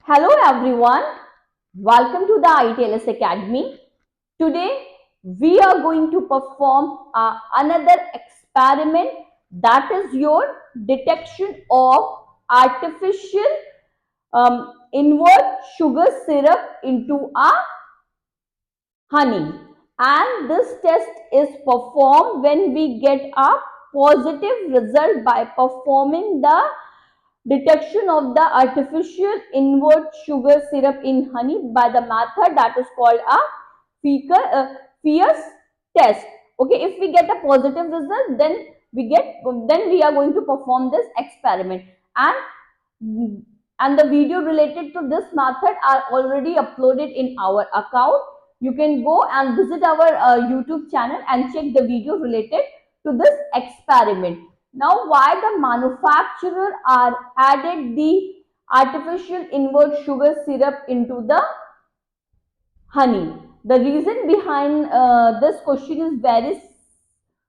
Hello everyone, welcome to the ITLS Academy. Today we are going to perform another experiment, that is your detection of artificial invert sugar syrup into a honey, and this test is performed when we get a positive result by performing the detection of the artificial invert sugar syrup in honey by the method that is called a Fieh's test. Okay, if we get a positive result, then we are going to perform this experiment, and the video related to this method are already uploaded in our account. You can go and visit our YouTube channel and check the video related to this experiment. Now, why the manufacturer are added the artificial invert sugar syrup into the honey? The reason behind this question is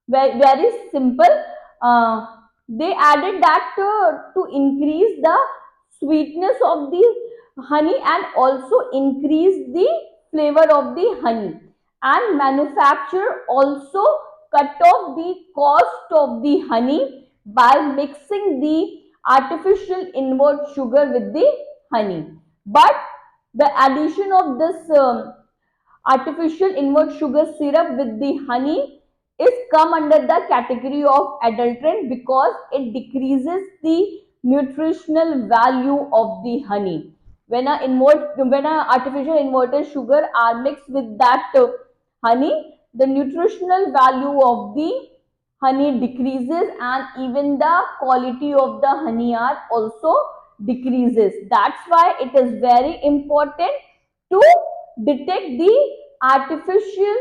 very simple. Uh, they added that to increase the sweetness of the honey and also increase the flavor of the honey. And manufacturer also cut off the cost of the honey by mixing the artificial invert sugar with the honey. But the addition of this artificial invert sugar syrup with the honey is come under the category of adulterant because it decreases the nutritional value of the honey. When a artificial inverted sugar are mixed with that honey, the nutritional value of the honey decreases and even the quality of the honey are also decreases. That's why it is very important to detect the artificial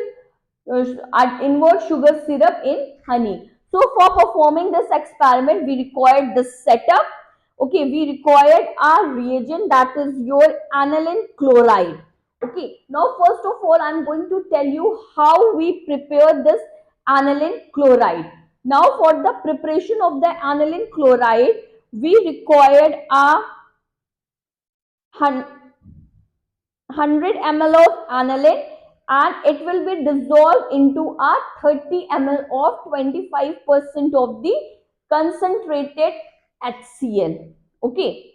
invert sugar syrup in honey. So for performing this experiment, we required this setup. Okay, we required a reagent that is your aniline chloride. Okay, now first of all, I'm going to tell you how we prepare this aniline chloride. Now for the preparation of the aniline chloride, we required a 100 ml of aniline, and it will be dissolved into a 30 ml of 25% of the concentrated HCl. Okay,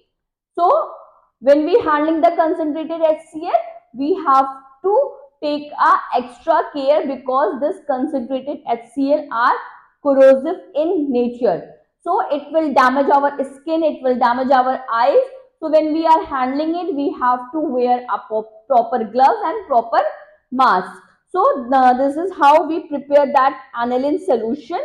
so when we handling the concentrated HCl, we have to take a extra care because this concentrated HCl are corrosive in nature. So it will damage our skin, it will damage our eyes. So when we are handling it, we have to wear a proper gloves and proper mask. So this is how we prepare that aniline solution,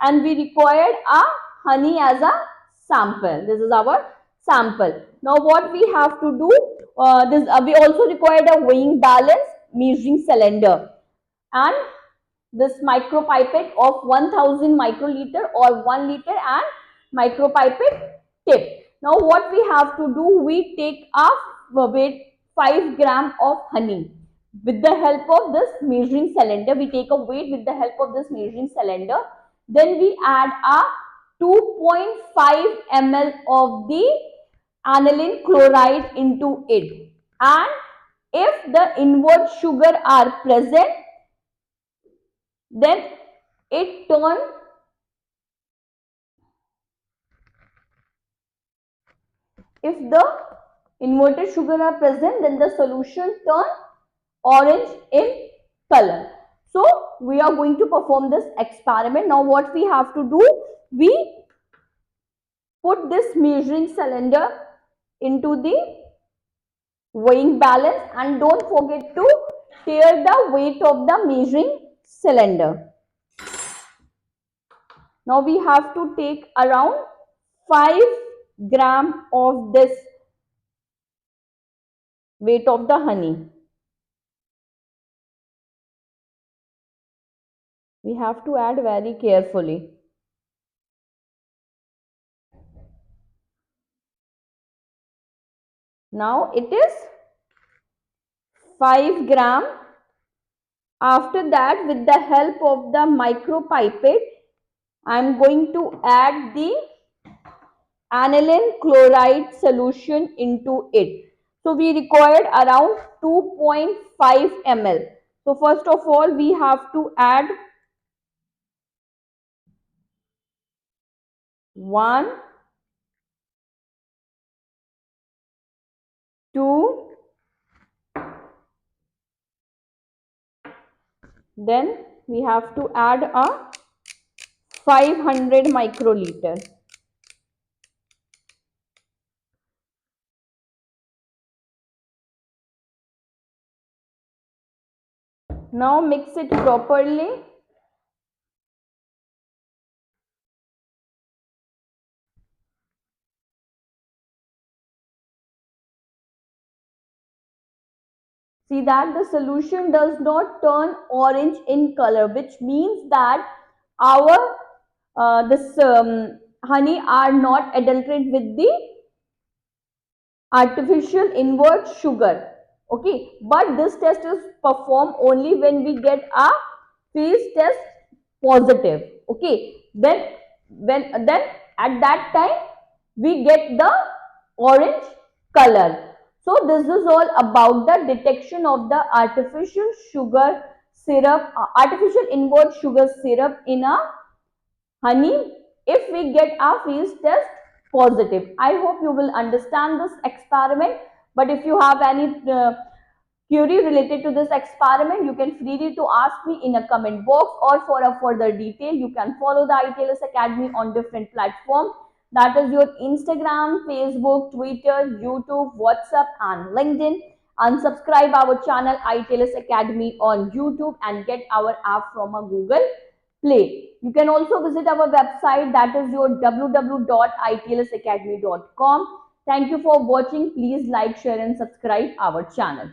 and we required a honey as a sample. This is our sample. Now what we have to do, we also required a weighing balance, measuring cylinder, and this micropipette of 1000 microliter or 1 liter and micropipette tip. Now what we have to do, we take a weight 5 gram of honey. With the help of this measuring cylinder, we take a weight with the help of this measuring cylinder. Then we add a 2.5 ml of the aniline chloride into it. And if the invert sugar are present, then it turn if the inverted sugar are present, then the solution turn orange in color. So we are going to perform this experiment. Now what we have to do, we put this measuring cylinder into the weighing balance, and don't forget to tear the weight of the measuring cylinder. Now we have to take around 5 gram of this weight of the honey. We have to add very carefully. Now it is 5 gram. After that, with the help of the micropipette, I am going to add the aniline chloride solution into it. So we required around 2.5 ml. So first of all, we have to add 1, 2, then we have to add a 500 microliter. Now mix it properly. See that the solution does not turn orange in color, which means that our this honey are not adulterated with the artificial invert sugar. Okay, but this test is performed only when we get a phase test positive. Okay, then at that time we get the orange color. So this is all about the detection of the artificial sugar syrup, artificial invert sugar syrup in a honey if we get our phase test positive. I hope you will understand this experiment, but if you have any query related to this experiment, you can freely to ask me in a comment box, or for a further detail you can follow the ITLS Academy on different platforms, that is your Instagram, Facebook, Twitter, YouTube, WhatsApp and LinkedIn, and subscribe our channel ITLS Academy on YouTube and get our app from a Google Play. You can also visit our website, that is your www.itlsacademy.com. Thank you for watching. Please like, share and subscribe our channel.